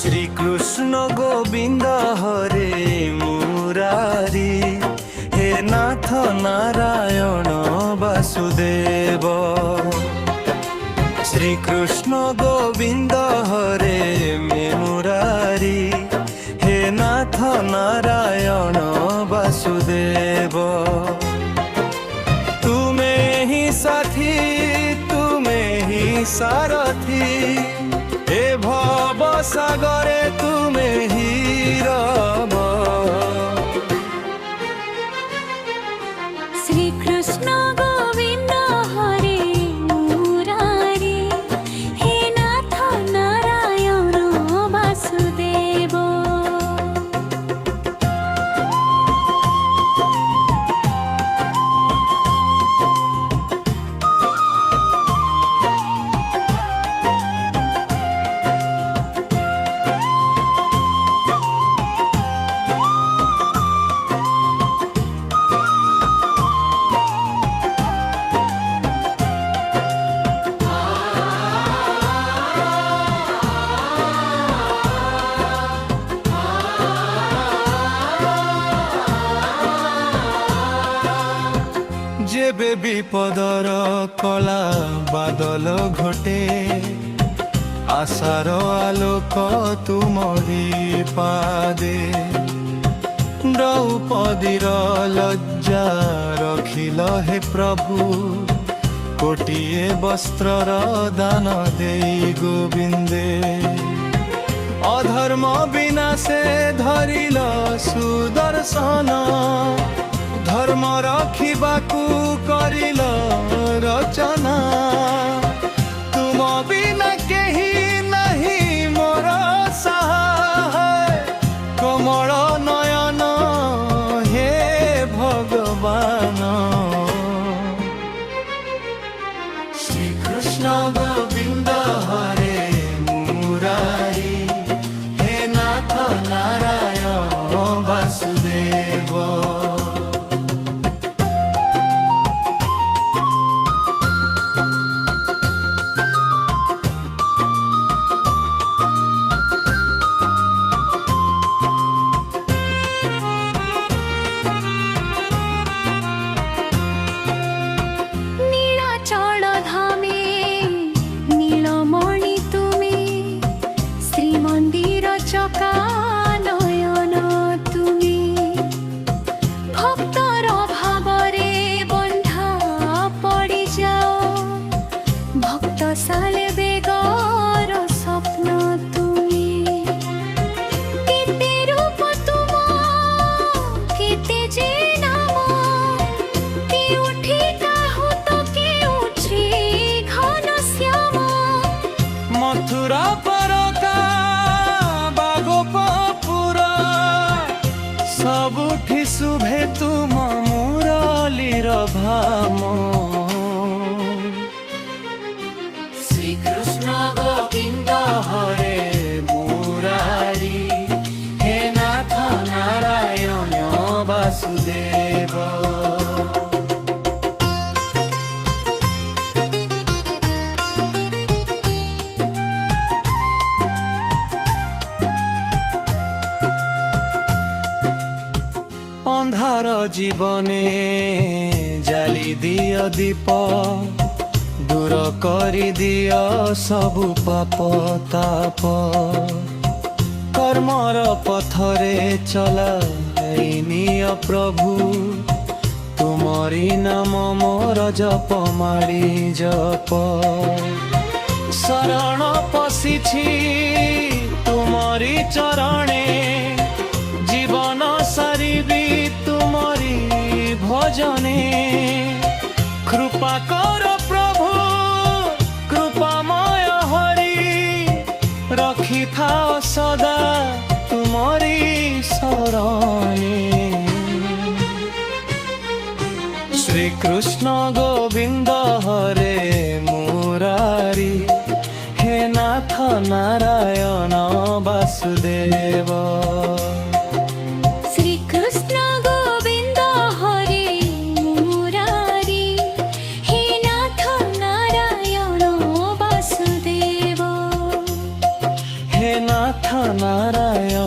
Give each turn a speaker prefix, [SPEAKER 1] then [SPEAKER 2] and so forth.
[SPEAKER 1] শ্রীকৃষ্ণ গোবিন্দ হরে মুরারি, হে নাথ নারায়ণ বাসুদেব। শ্রীকৃষ্ণ গোবিন্দ হরে মুরারি, হে নাথ নারায়ণ বাসুদেব। তুমে হি সাথী, তুমে হি সারথি, এ ভব সাগরে তুমে হি রব।
[SPEAKER 2] শ্রীকৃষ্ণ গোবিন্দ হরে মুরারি, হে নাথ নারায়ণ বাসুদেব।
[SPEAKER 1] যেবে বিপদর কলা বাদল ঘটে, আশার আলোক তুমরি পাদে। দ্রৌপদীর লজ্জা রখিল হে প্রভু, কোটিয়ে বস্ত্রর দান দেই গোবিন্দে। অধর্ম বিনাশে ধরিল সুদর্শন, ধর্ম রখিবাকু করিল রচনা। তুম বিনা কেহি নাহি মোর সহায়, কমল নয়ন হে ভগবান। শ্রীকৃষ্ণ গোবিন্দ হরে মুরারি, হে নাথ নারায়ণ বাসুদেব। মথুরা পরকা বাগোপপুরা, ସବୁଠି ଶୁଭେ ତୁମ ମୁରଲୀର ଭାମ। শ্রীকৃষ্ণ গোবিন্দ হরে মুরারি, হে নাথ নারায়ণ বাসুদেব। ଅନ୍ଧାର ଜୀବନେ ଜାଲି ଦିଅ ଦୀପ, ଦୂର କରିଦିଅ ସବୁ ପାପ ତାପ। କର୍ମର ପଥରେ ଚଲାଇ ନିଅ ପ୍ରଭୁ, ତୁମରି ନାମ ମୋର ଜପ ମାଡ଼ି ଜପ। ଶରଣ ପଶିଛି ତୁମରି ଚରଣେ, জীবন সারিবি তুমরি ভজনে। কৃপা কর প্রভু কৃপাময় হরি, রখি থাও সদা তুমরি শরণে। শ্রীকৃষ্ণ গোবিন্দ হরে মুরারি, হে নাথ নারায়ণ বাসুদেব।
[SPEAKER 2] শ্রীকৃষ্ণ গোবিন্দ হরে মুরারি, হে নাথ নারায়ণ বাসুদেব।
[SPEAKER 1] হে নাথ নারায়ণ